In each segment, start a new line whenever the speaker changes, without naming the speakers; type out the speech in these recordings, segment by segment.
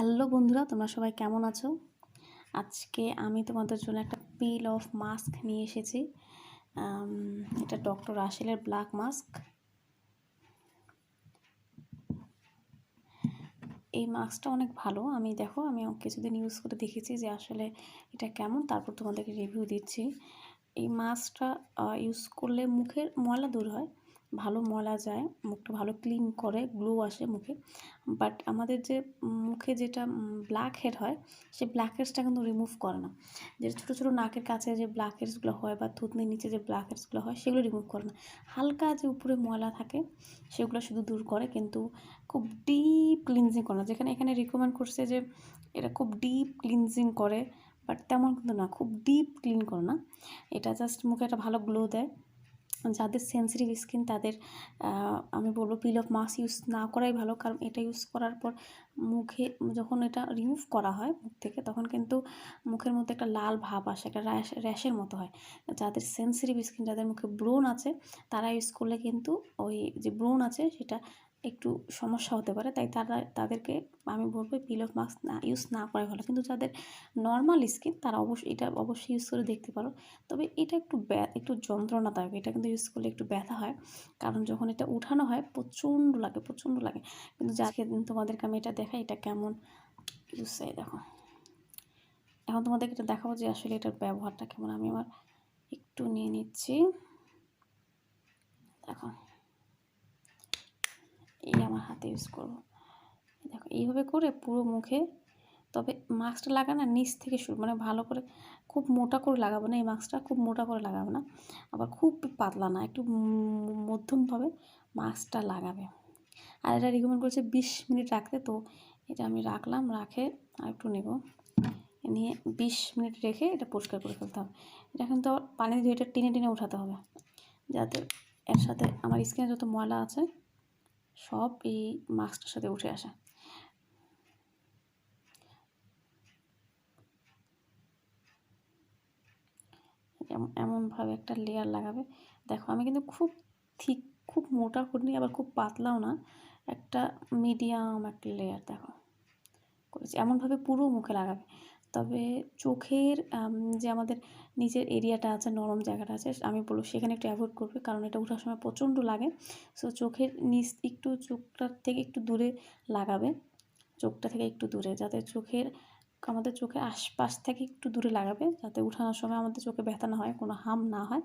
Hello বন্ধুরা, তোমরা সবাই কেমন আছো? আজকে আমি তোমাদের জন্য একটা পিল অফ মাস্ক নিয়ে এসেছি। এটা ডক্টর রাসেলের ব্ল্যাক মাস্ক। এই মাস্কটা অনেক ভালো। আমি কিছুদিন ইউজ করে দেখেছি যে আসলে এটা কেমন, তারপর তোমাদেরকে রিভিউ দিচ্ছি। এই মাস্কটা ইউজ করলে মুখের ময়লা দূর হয়, ভালো ময়লা যায়, মুখটা ভালো ক্লিন করে, গ্লো আসে মুখে। বাট আমাদের যে মুখে যেটা ব্ল্যাক হেড হয়, সেই ব্ল্যাক হেডসটা কিন্তু রিমুভ করে না। যে ছোটো ছোটো নাকের কাছে যে ব্ল্যাক হেডসগুলো হয় বা থুতনির নিচে যে ব্ল্যাক হেডসগুলো হয়, সেগুলো রিমুভ করে না। হালকা যে উপরে ময়লা থাকে সেগুলো শুধু দূর করে, কিন্তু খুব ডিপ ক্লিনজিং করে না। এখানে রিকমেন্ড করছে যে এটা খুব ডিপ ক্লিনজিং করে, বাট তেমন কিন্তু না, খুব ডিপ ক্লিন করে না। এটা জাস্ট মুখে একটা ভালো গ্লো দেয়। যাদের সেন্সিটিভ স্কিন তাদের আমি বলবো পিল অফ মাস্ক ইউজ না করাই ভালো, কারণ এটা ইউজ করার পর মুখে যখন এটা রিমুভ করা হয় মুখ থেকে, তখন কিন্তু মুখের মধ্যে একটা লাল ভাব আসে, একটা র্যাশের মতো হয়। যাদের সেন্সিটিভ স্কিন, যাদের মুখে ব্রণ আছে, তারা ইউজ করলে কিন্তু ওই যে ব্রণ আছে সেটা একটু সমস্যা হতে পারে। তাই তাদেরকে আমি বলবো পিল অফ মাস্ক ইউজ না করাই ভালো। কিন্তু যাদের নর্মাল স্কিন তারা অবশ্যই ইউজ করে দেখতে পারো। তবে এটা একটু যন্ত্রণাদায়ক, এটা কিন্তু ইউজ করলে একটু ব্যথা হয়, কারণ যখন এটা উঠানো হয় প্রচণ্ড লাগে। কিন্তু যাকে তোমাদেরকে আমি এটা দেখাই, এটা কেমন ইউজ হয় দেখো। এখন তোমাদেরকে এটা দেখাবো যে আসলে এটার ব্যবহারটা কেমন। আমি আমার একটু নিয়ে নিচ্ছি, দেখো এই আমার হাতে ইউজ করবো। দেখো এইভাবে করে পুরো মুখে, তবে মাস্কটা লাগানো নিচ থেকে শুরু, মানে ভালো করে খুব মোটা করে লাগাবো না, এই মাস্কটা খুব মোটা করে লাগাবো না, আবার খুব পাতলা না, একটু মধ্যমভাবে মাস্কটা লাগাবে। আর এটা রিকমেন্ড করছে 20 মিনিট রাখতে, তো এটা আমি রেখে আর একটু নেব, নিয়ে 20 মিনিট রেখে এটা পরিষ্কার করে ফেলতে হবে। এটা কিন্তু পানি দিয়ে এটা টেনে উঠাতে হবে, যাতে এর সাথে আমার স্কিনে যত ময়লা আছে সব এই মাস্কটার সাথে উঠে আসে। এমনভাবে একটা লেয়ার লাগাবে। দেখো আমি কিন্তু খুব থিক, খুব মোটা করিনি, আবার খুব পাতলাও না, একটা মিডিয়াম একটা লেয়ার দেখো করেছি। এমনভাবে পুরো মুখে লাগাবে। তবে চোখের যে আমাদের নিচের এরিয়াটা আছে, নরম জায়গাটা আছে, আমি বলবো সেখানে একটু অ্যাভয়েড করবে, কারণ এটা ওঠার সময় প্রচণ্ড লাগে। সো চোখের নিচ একটু, চোখটার থেকে একটু দূরে লাগাবে, চোখটা থেকে একটু দূরে, যাতে আমাদের চোখের আশপাশ থেকে একটু দূরে লাগাবে, যাতে উঠানোর সময় আমাদের চোখে ব্যথা না হয়, কোনো হার্ম না হয়।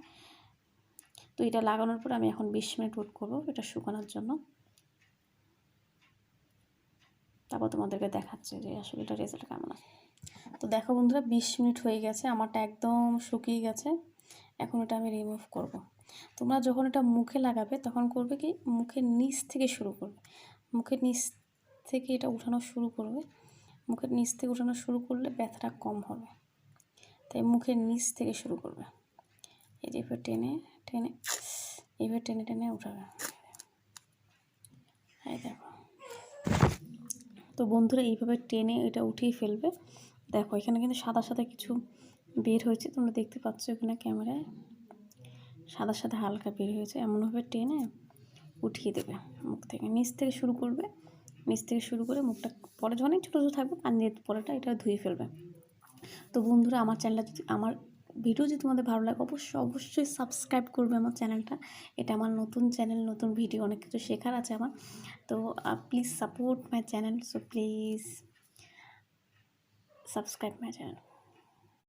তো এটা লাগানোর পর আমি এখন 20 মিনিট ওয়েট করবো এটা শুকানোর জন্য, তারপর তোমাদেরকে দেখাচ্ছে যে আসলে এটা রেজাল্ট কেমন আছে। তো দেখো বন্ধুরা, 20 মিনিট হয়ে গেছে, আমারটা একদম শুকিয়ে গেছে। এখন এটা আমি রিমুভ করব। তোমরা যখন এটা মুখে লাগাবে তখন করবে কি, মুখের নিচ থেকে শুরু করবে, মুখের নিচ থেকে এটা উঠানো শুরু করবে। মুখের নিচ থেকে উঠানো শুরু করলে ব্যথাটা কম হবে, তাই মুখের নিচ থেকে শুরু করবে। এই যে এবার টেনে উঠাবে। এই দেখো, তো বন্ধুরা এইভাবে টেনে এটা উঠিয়ে ফেলবে। দেখো এখানে কিন্তু সাদা কিছু বের হয়েছে, তোমরা দেখতে পাচ্ছ এখানে ক্যামেরায় সাদা হালকা বের হয়েছে। এমনভাবে টেনে উঠিয়ে দেবে মুখ থেকে, নিচ থেকে শুরু করে মুখটা পরে যখন ছোটো থাকবে পানি দিয়ে পরেটা এটা ধুয়ে ফেলবে। তো বন্ধুরা, আমার ভিডিও যদি তোমাদের ভালো লাগে অবশ্যই সাবস্ক্রাইব করবে আমার চ্যানেলটা। এটা আমার নতুন চ্যানেল, নতুন ভিডিও, অনেক কিছু শেখার আছে আমার। তো please support my channel, so please subscribe my channel.